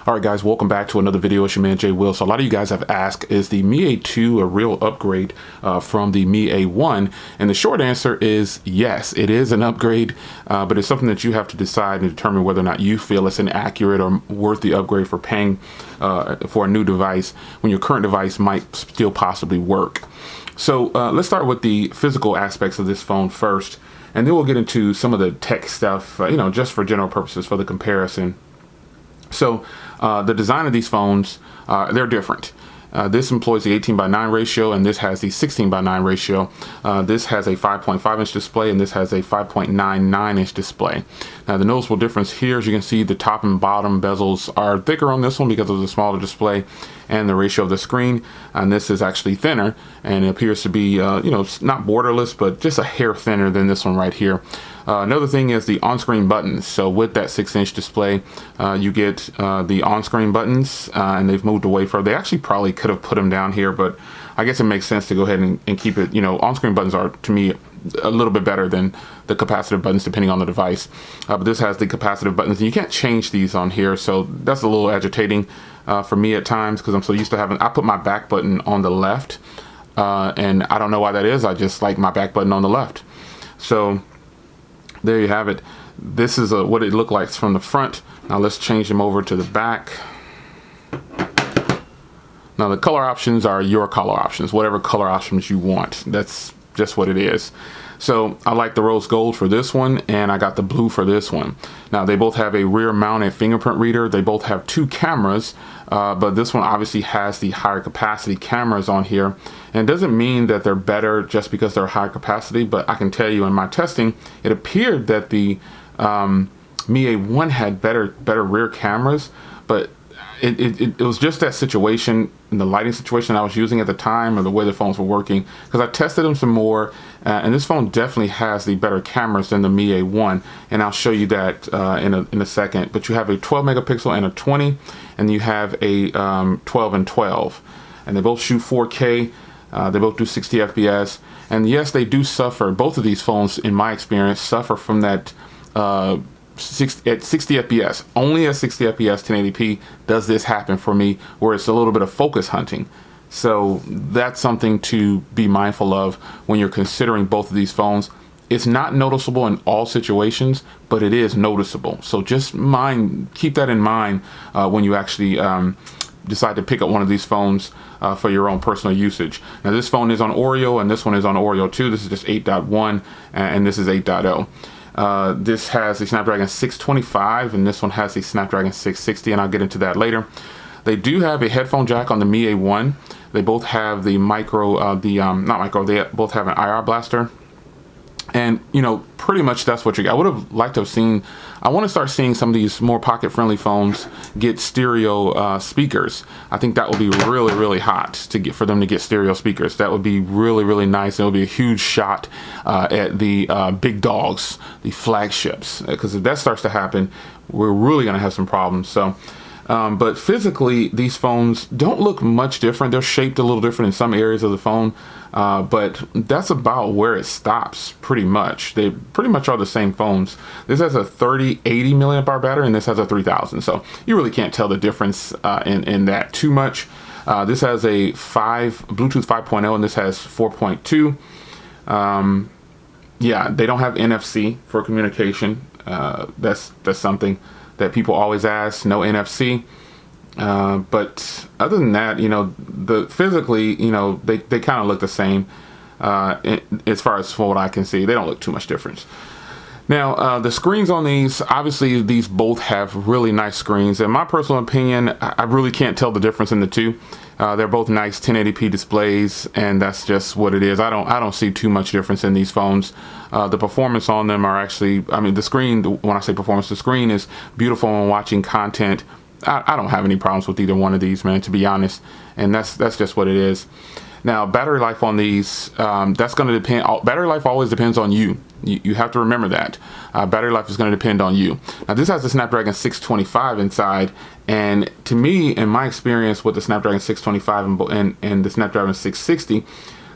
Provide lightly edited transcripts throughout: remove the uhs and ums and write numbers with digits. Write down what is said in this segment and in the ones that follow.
All right, guys, welcome back to another video. It's your man Jay Will. So a lot of you guys have asked, is the Mi A2 a real upgrade from the Mi A1? And the short answer is yes, it is an upgrade, but it's something that you have to decide and determine whether or not you feel it's an accurate or worthy upgrade for paying for a new device when your current device might still possibly work. So let's start with the physical aspects of this phone first, and then we'll get into some of the tech stuff, just for general purposes for the comparison. So the design of these phones, they're different. This employs the 18:9 ratio, and this has the 16:9 ratio. This has a 5.5 inch display, and this has a 5.99 inch display. Now the noticeable difference here, as you can see, the top and bottom bezels are thicker on this one because of the smaller display and the ratio of the screen, and this is actually thinner, and it appears to be not borderless, but just a hair thinner than this one right here. Another thing is the on-screen buttons. So with that 6-inch display, you get the on-screen buttons, and they've moved away from. They actually probably could have put them down here, but I guess it makes sense to go ahead and keep it. On-screen buttons are, to me, a little bit better than the capacitive buttons depending on the device. But this has the capacitive buttons, and you can't change these on here, so that's a little agitating for me at times because I'm so used to having. I put my back button on the left, and I don't know why that is. I just like my back button on the left. So there you have it. This is what it looked like from the front. Now let's change them over to the back. Now the color options are your color options, whatever color options you want. That's just what it is. So I like the rose gold for this one, and I got the blue for this one. Now they both have a rear mounted fingerprint reader. They both have 2 cameras, but this one obviously has the higher capacity cameras on here. And it doesn't mean that they're better just because they're higher capacity, but I can tell you in my testing, it appeared that the Mi A1 had better rear cameras, but it was just that situation, the lighting situation I was using at the time, or the way the phones were working, because I tested them some more, and this phone definitely has the better cameras than the Mi A1, and I'll show you that in a second. But you have a 12 megapixel and a 20, and you have a 12 and 12, and they both shoot 4K. They both do 60 FPS, and yes, they do suffer. Both of these phones, in my experience, suffer from that at 60 FPS. Only at 60 FPS 1080p does this happen for me, where it's a little bit of focus hunting. So that's something to be mindful of when you're considering both of these phones. It's not noticeable in all situations, but it is noticeable. So just keep that in mind when you actually decide to pick up one of these phones for your own personal usage. Now this phone is on Oreo, and this one is on Oreo 2. This is just 8.1, and this is 8.0. This has the Snapdragon 625, and this one has the Snapdragon 660, and I'll get into that later. They do have a headphone jack on the Mi A1. They both have the micro, they both have an IR blaster. And, pretty much that's what you get. I would have liked to have seen, I want to start seeing some of these more pocket-friendly phones get stereo speakers. I think that would be really, really hot for them to get stereo speakers. That would be really, really nice. It would be a huge shot at the big dogs, the flagships. Because if that starts to happen, we're really going to have some problems. So, but physically, these phones don't look much different. They're shaped a little different in some areas of the phone, but that's about where it stops pretty much. They pretty much are the same phones. This has a 3080 milliamp hour battery, and this has a 3000. So you really can't tell the difference in that too much. This has a Bluetooth 5.0, and this has 4.2. Yeah, they don't have NFC for communication. That's something that people always ask. No NFC, but other than that, physically, they kind of look the same. As far as from what I can see, they don't look too much different. Now, the screens on these, obviously, these both have really nice screens. In my personal opinion, I really can't tell the difference in the two. They're both nice 1080p displays, and that's just what it is. I don't see too much difference in these phones. The performance on them are actually, the screen, when I say performance, the screen is beautiful when watching content. I don't have any problems with either one of these, man, to be honest, and that's just what it is. Now, battery life on these, that's going to depend. Battery life always depends on you. You have to remember that. Battery life is going to depend on you. Now, this has the Snapdragon 625 inside, and to me, in my experience with the Snapdragon 625 and the Snapdragon 660,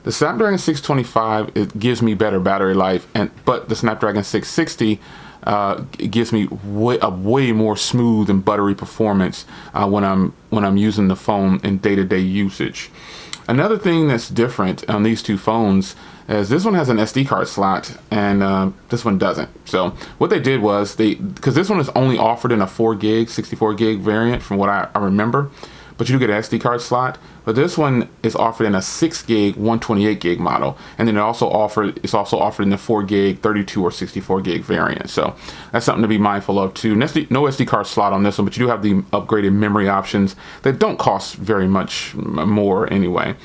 the Snapdragon 625, it gives me better battery life, but the Snapdragon 660 it gives me a way more smooth and buttery performance when I'm using the phone in day-to-day usage. Another thing that's different on these two phones is this one has an SD card slot and this one doesn't. So what they did was because this one is only offered in a 4 gig, 64 gig variant from what I remember, but you do get an SD card slot. But this one is offered in a 6 gig, 128 gig model, and then it's also offered in the 4 gig, 32 or 64 gig variant. So that's something to be mindful of too. No SD card slot on this one, but you do have the upgraded memory options that don't cost very much more anyway.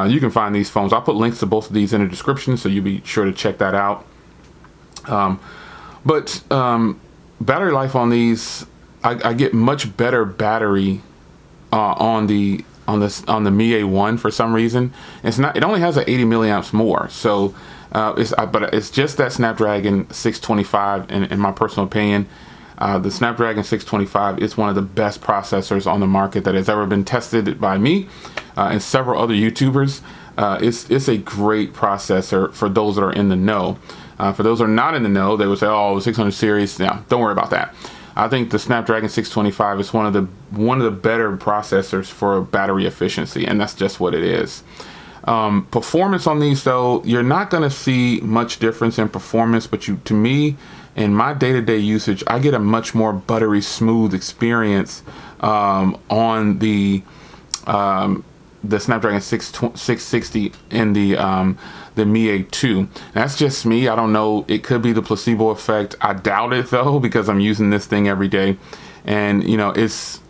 You can find these phones. I'll put links to both of these in the description, so you'll be sure to check that out. But battery life on these, I get much better battery on the Mi A1 for some reason. It only has 80 milliamps more, so but it's just that Snapdragon 625 in my personal opinion. The Snapdragon 625 is one of the best processors on the market that has ever been tested by me and several other YouTubers. It's a great processor for those that are in the know. For those that are not in the know, they would say, "Oh, 600 series." Yeah, don't worry about that. I think the Snapdragon 625 is one of the better processors for battery efficiency, and that's just what it is. Performance on these, though, you're not going to see much difference in performance, but to me, in my day-to-day usage, I get a much more buttery smooth experience on the Snapdragon 660 and the Mi A2. That's just me. I don't know. It could be the placebo effect. I doubt it though, because I'm using this thing every day, and you know it's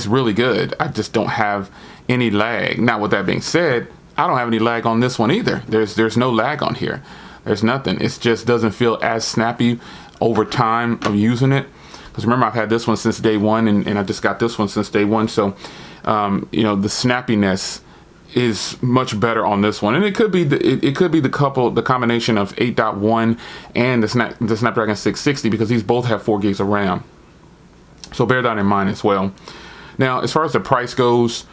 really good. I just don't have any lag. Now, with that being said, I don't have any lag on this one either. There's no lag on here. There's nothing. It just doesn't feel as snappy over time of using it. Because remember, I've had this one since day one, and I just got this one since day one. So, you know, the snappiness is much better on this one, and it could be the combination of 8.1 and the Snapdragon 660, because these both have 4 gigs of RAM. So bear that in mind as well. Now, as far as the price goes,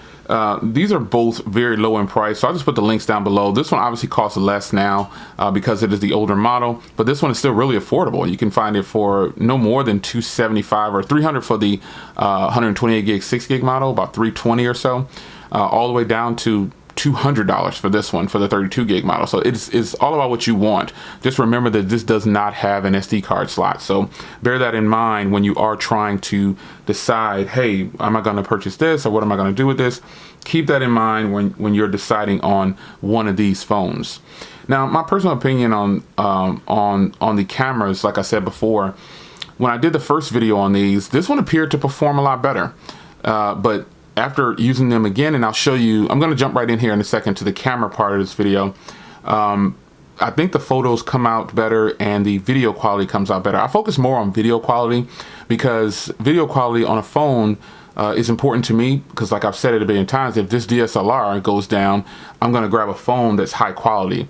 these are both very low in price, so I'll just put the links down below. This one obviously costs less now because it is the older model, but this one is still really affordable. You can find it for no more than $275 or $300 for the 128 gig 6 gig model, about $320 or so, all the way down to $200 for this one for the 32 gig model. So it's all about what you want. Just remember that this does not have an SD card slot, so bear that in mind when you are trying to decide, hey, am I going to purchase this, or what am I going to do with this? Keep that in mind when you're deciding on one of these phones. Now, my personal opinion on the cameras, like I said before, when I did the first video on these, this one appeared to perform a lot better, but after using them again, and I'll show you, I'm going to jump right in here in a second to the camera part of this video. I think the photos come out better and the video quality comes out better. I focus more on video quality because video quality on a phone is important to me, because like I've said it a billion times, if this DSLR goes down, I'm going to grab a phone that's high quality.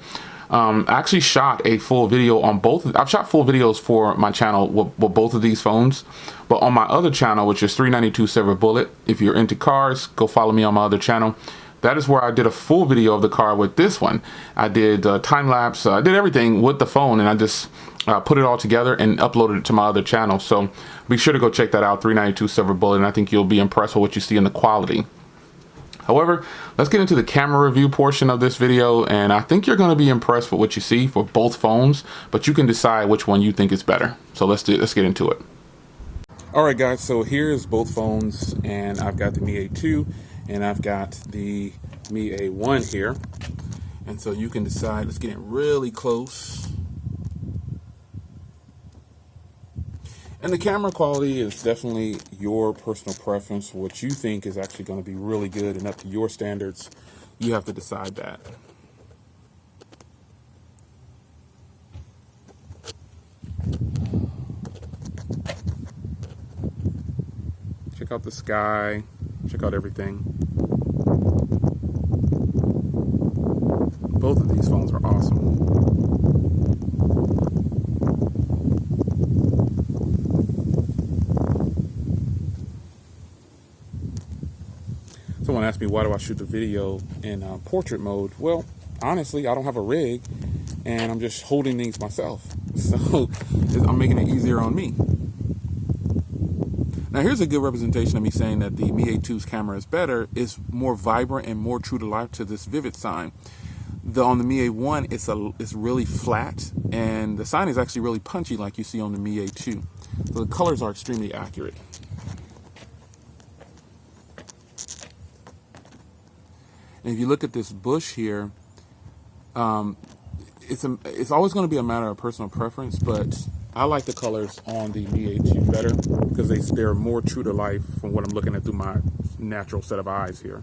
I actually shot a full video on both. I've shot full videos for my channel with both of these phones, but on my other channel, which is 392 Silver Bullet, if you're into cars, go follow me on my other channel. That is where I did a full video of the car with this one. I did time lapse, I did everything with the phone, and I just put it all together and uploaded it to my other channel. So be sure to go check that out, 392 Silver Bullet, and I think you'll be impressed with what you see in the quality. However, let's get into the camera review portion of this video, and I think you're going to be impressed with what you see for both phones, but you can decide which one you think is better. So let's get into it. All right, guys, so here's both phones, and I've got the Mi A2 and I've got the Mi A1 here, and so you can decide. Let's get in really close. And the camera quality is definitely your personal preference. What you think is actually going to be really good and up to your standards, you have to decide that. Check out the sky, check out everything. Both of these phones are awesome. Someone asked me, why do I shoot the video in portrait mode? Well, honestly, I don't have a rig, and I'm just holding these myself. So I'm making it easier on me. Now here's a good representation of me saying that the Mi 8.2's camera is better. It's more vibrant and more true to life to this vivid sign. On the Mi 8.1, it's really flat, and the sign is actually really punchy like you see on the Mi 8.2. So the colors are extremely accurate. And if you look at this bush here, it's always going to be a matter of personal preference, but I like the colors on the Mi 8.2 better because they're more true to life from what I'm looking at through my natural set of eyes here.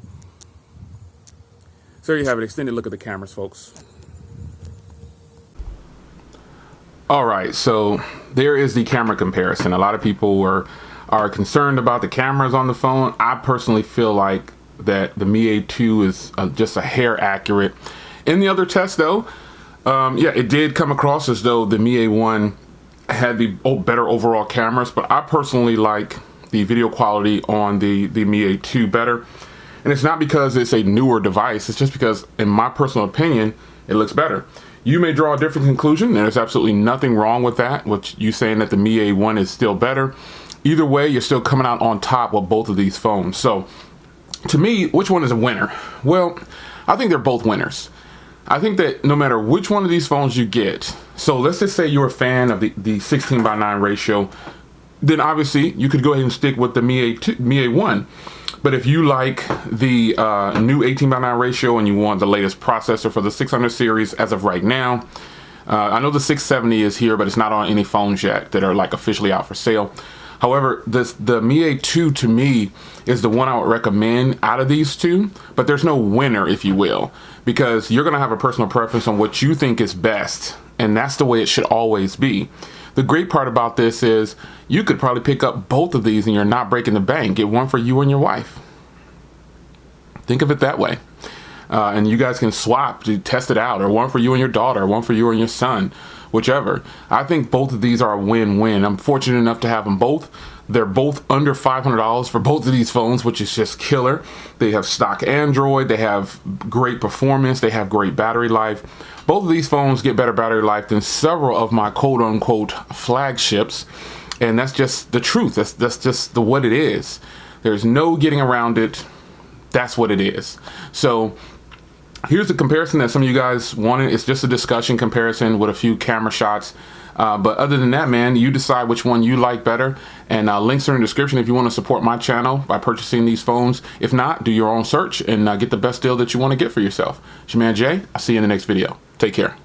So there you have it, extended look at the cameras, folks. All right, so there is the camera comparison. A lot of people are concerned about the cameras on the phone. I personally feel like that the Mi 8.2 is just a hair accurate. In the other test, though, yeah, it did come across as though the Mi 8.1 had the better overall cameras, but I personally like the video quality on the Mi 8.2 better. And it's not because it's a newer device, it's just because, in my personal opinion, it looks better. You may draw a different conclusion. There's absolutely nothing wrong with that, with you saying that the Mi 8.1 is still better. Either way, you're still coming out on top with both of these phones. So, to me, which one is a winner? Well, I think they're both winners. I think that no matter which one of these phones you get, so let's just say you're a fan of the 16:9 ratio, then obviously you could go ahead and stick with the Mi 8.1. But if you like the new 18:9 ratio and you want the latest processor for the 600 series as of right now, I know the 670 is here, but it's not on any phones yet that are like officially out for sale. However, the Mi 8.2 to me is the one I would recommend out of these two, but there's no winner, if you will, because you're gonna have a personal preference on what you think is best, and that's the way it should always be. The great part about this is you could probably pick up both of these and you're not breaking the bank. Get one for you and your wife. Think of it that way. And you guys can swap to test it out, or one for you and your daughter, or one for you and your son, whichever. I think both of these are a win-win. I'm fortunate enough to have them both. They're both under $500 for both of these phones, which is just killer. They have stock Android, they have great performance, they have great battery life. Both of these phones get better battery life than several of my quote-unquote flagships, and that's just the truth. That's just what it is. There's no getting around it. That's what it is. So here's the comparison that some of you guys wanted. It's just a discussion comparison with a few camera shots. But other than that, man, you decide which one you like better. And links are in the description if you want to support my channel by purchasing these phones. If not, do your own search and get the best deal that you want to get for yourself. It's your man Jay. I'll see you in the next video. Take care.